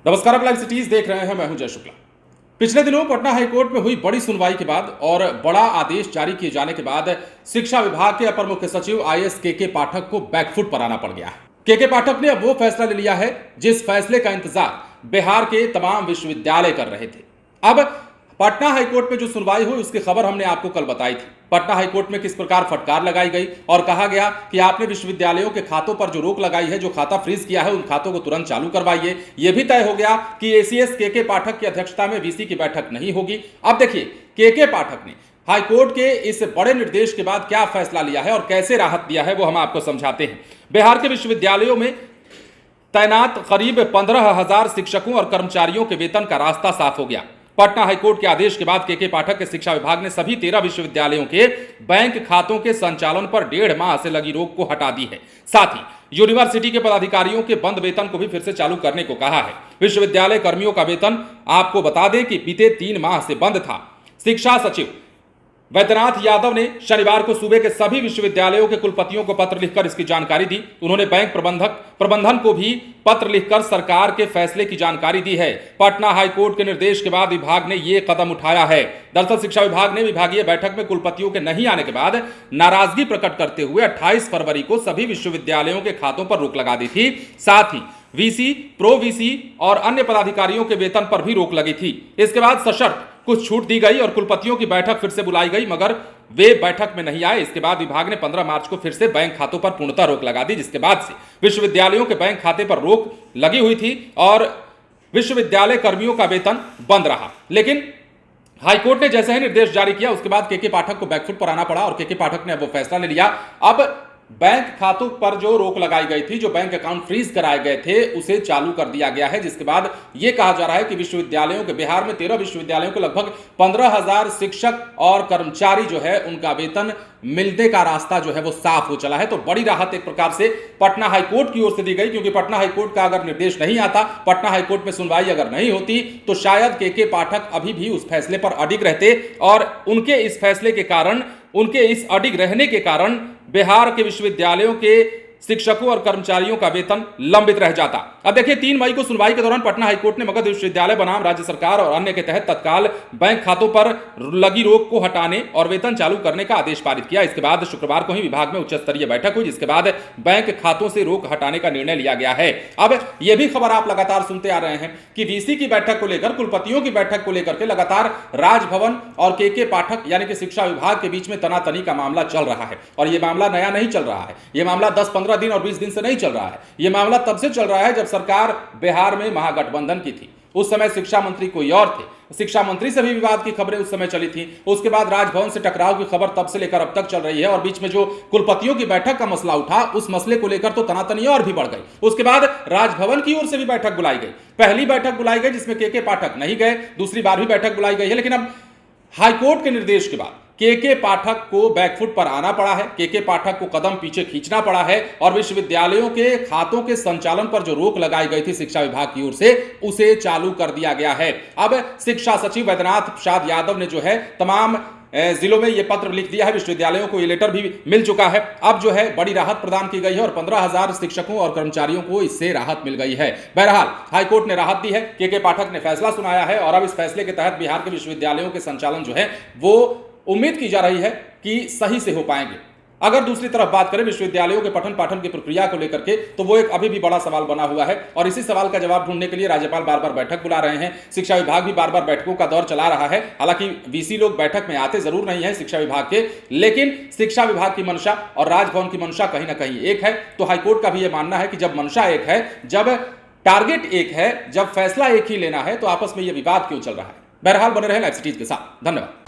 नमस्कार, आप live cities देख रहे हैं। मैं हूं जय शुक्ला। पिछले दिनों पटना हाईकोर्ट में हुई बड़ी सुनवाई के बाद और बड़ा आदेश जारी किए जाने के बाद शिक्षा विभाग के अपर मुख्य सचिव आईएएस के पाठक को बैकफुट पर आना पड़ गया है। के पाठक ने अब वो फैसला ले लिया है जिस फैसले का इंतजार बिहार के तमाम विश्वविद्यालय कर रहे थे। अब पटना हाईकोर्ट में जो सुनवाई हुई उसकी खबर हमने आपको कल बताई थी। पटना हाईकोर्ट में किस प्रकार फटकार लगाई गई और कहा गया कि आपने विश्वविद्यालयों के खातों पर जो रोक लगाई है, जो खाता फ्रीज किया है, उन खातों को तुरंत चालू करवाइए। यह भी तय हो गया कि एसीएस के पाठक की अध्यक्षता में वीसी की बैठक नहीं होगी। अब देखिए के पाठक ने हाईकोर्ट के इस बड़े निर्देश के बाद क्या फैसला लिया है और कैसे राहत दिया है, वो हम आपको समझाते हैं। बिहार के विश्वविद्यालयों में तैनात करीब 15,000 शिक्षकों और कर्मचारियों के वेतन का रास्ता साफ हो गया। पटना हाईकोर्ट के आदेश के बाद के पाठक के शिक्षा विभाग ने सभी 13 विश्वविद्यालयों के बैंक खातों के संचालन पर 1.5 माह से लगी रोक को हटा दी है। साथ ही यूनिवर्सिटी के पदाधिकारियों के बंद वेतन को भी फिर से चालू करने को कहा है। विश्वविद्यालय कर्मियों का वेतन आपको बता दें कि बीते 3 माह से बंद था। शिक्षा सचिव वैद्यनाथ यादव ने शनिवार को सूबे के सभी विश्वविद्यालयों के कुलपतियों को पत्र लिखकर इसकी जानकारी दी। उन्होंने बैंक प्रबंधन को भी पत्र लिखकर सरकार के फैसले की जानकारी दी है। पटना हाईकोर्ट के निर्देश के बाद विभाग ने यह कदम उठाया है। दरअसल शिक्षा विभाग ने विभागीय बैठक में कुलपतियों के नहीं आने के बाद नाराजगी प्रकट करते हुए 28 फरवरी को सभी विश्वविद्यालयों के खातों पर रोक लगा दी थी। साथ ही वीसी, प्रो वीसी और अन्य पदाधिकारियों के वेतन पर भी रोक लगी थी। इसके बाद सशर्त कुछ छूट दी गई और कुलपतियों की बैठक फिर से बुलाई गई, मगर वे बैठक में नहीं आए। इसके बाद विभाग ने 15 मार्च को फिर से बैंक खातों पर पूर्णतः रोक लगा दी, जिसके बाद से विश्वविद्यालयों के बैंक खाते पर रोक लगी हुई थी और विश्वविद्यालय कर्मियों का वेतन बंद रहा। लेकिन हाईकोर्ट ने जैसे ही निर्देश जारी किया उसके बाद के पाठक को बैकफुट पर आना पड़ा और के पाठक ने अब वो फैसला ले लिया। अब बैंक खातों पर जो रोक लगाई गई थी, जो बैंक अकाउंट फ्रीज कराए गए थे, उसे चालू कर दिया गया है। जिसके बाद यह कहा जा रहा है कि विश्वविद्यालयों के बिहार में 13 विश्वविद्यालयों के लगभग 15,000 शिक्षक और कर्मचारी जो है उनका वेतन मिलने का रास्ता जो है वो साफ हो चला है। तो बड़ी राहत एक प्रकार से पटना हाईकोर्ट की ओर से दी गई, क्योंकि पटना हाईकोर्ट का अगर निर्देश नहीं आता, पटना हाईकोर्ट में सुनवाई अगर नहीं होती, तो शायद के पाठक अभी भी उस फैसले पर अडिग रहते और उनके इस फैसले के कारण, उनके इस अडिग रहने के कारण बिहार के विश्वविद्यालयों के शिक्षकों और कर्मचारियों का वेतन लंबित रह जाता। अब देखिए 3 मई को सुनवाई के दौरान पटना हाईकोर्ट ने मगध विश्वविद्यालय बनाम राज्य सरकार और अन्य के तहत तत्काल बैंक खातों पर लगी रोक को हटाने और वेतन चालू करने का आदेश पारित किया। इसके बाद शुक्रवार को ही विभाग में उच्च स्तरीय बैठक हुई, जिसके बाद बैंक खातों से रोक हटाने का निर्णय लिया गया है। अब यह भी खबर आप लगातार सुनते आ रहे हैं कि वीसी की बैठक को लेकर, कुलपतियों की बैठक को लेकर के लगातार राजभवन और के पाठक यानी कि शिक्षा विभाग के बीच में तनातनी का मामला चल रहा है। और यह मामला नया नहीं चल रहा है, यह मामला 10-15 दिन और 20 दिन से नहीं चल रहा है। यह मामला तब से चल रहा है जब सरकार बिहार में महागठबंधन की थी। उस समय शिक्षा मंत्री कोई और थे, शिक्षा मंत्री से भी विवाद की खबरें उस समय चली थी। उसके बाद राजभवन से टकराव की खबर तब से लेकर अब तक चल रही है और बीच में जो कुलपतियों की बैठक का मसला उठा, उस मसले को लेकर तो तनातनी और भी बढ़ गई। उसके बाद राजभवन की ओर से भी बैठक बुलाई गई। पहली बैठक बुलाई गई जिसमें के पाठक नहीं गए, दूसरी बार भी बैठक बुलाई गई है। लेकिन अब हाईकोर्ट के निर्देश के बाद के पाठक को बैकफुट पर आना पड़ा है, के पाठक को कदम पीछे खींचना पड़ा है और विश्वविद्यालयों के खातों के संचालन पर जो रोक लगाई गई थी शिक्षा विभाग की ओर से, उसे चालू कर दिया गया है। अब शिक्षा सचिव वैद्यनाथ प्रसाद यादव ने जो है तमाम जिलों में यह पत्र लिख दिया है, विश्वविद्यालयों को ये लेटर भी मिल चुका है। अब जो है बड़ी राहत प्रदान की गई है और 15,000 शिक्षकों और कर्मचारियों को इससे राहत मिल गई है। बहरहाल हाईकोर्ट ने राहत दी है, के पाठक ने फैसला सुनाया है और अब इस फैसले के तहत बिहार के विश्वविद्यालयों के संचालन जो है वो उम्मीद की जा रही है कि सही से हो पाएंगे। अगर दूसरी तरफ बात करें विश्वविद्यालयों के पठन पाठन की प्रक्रिया को लेकर के, तो वो एक अभी भी बड़ा सवाल बना हुआ है और इसी सवाल का जवाब ढूंढने के लिए राज्यपाल बार बार बैठक बुला रहे हैं। शिक्षा विभाग भी बार बार बैठकों का दौर चला रहा है। हालांकि वीसी लोग बैठक में आते जरूर नहीं है शिक्षा विभाग के, लेकिन शिक्षा विभाग की मंशा और राजभवन की मंशा कहीं ना कहीं एक है। तो हाईकोर्ट का भी यह मानना है कि जब मंशा एक है, जब टारगेट एक है, जब फैसला एक ही लेना है, तो आपस में यह विवाद क्यों चल रहा है। बहरहाल बने रहे लाइव सिटीज के साथ। धन्यवाद।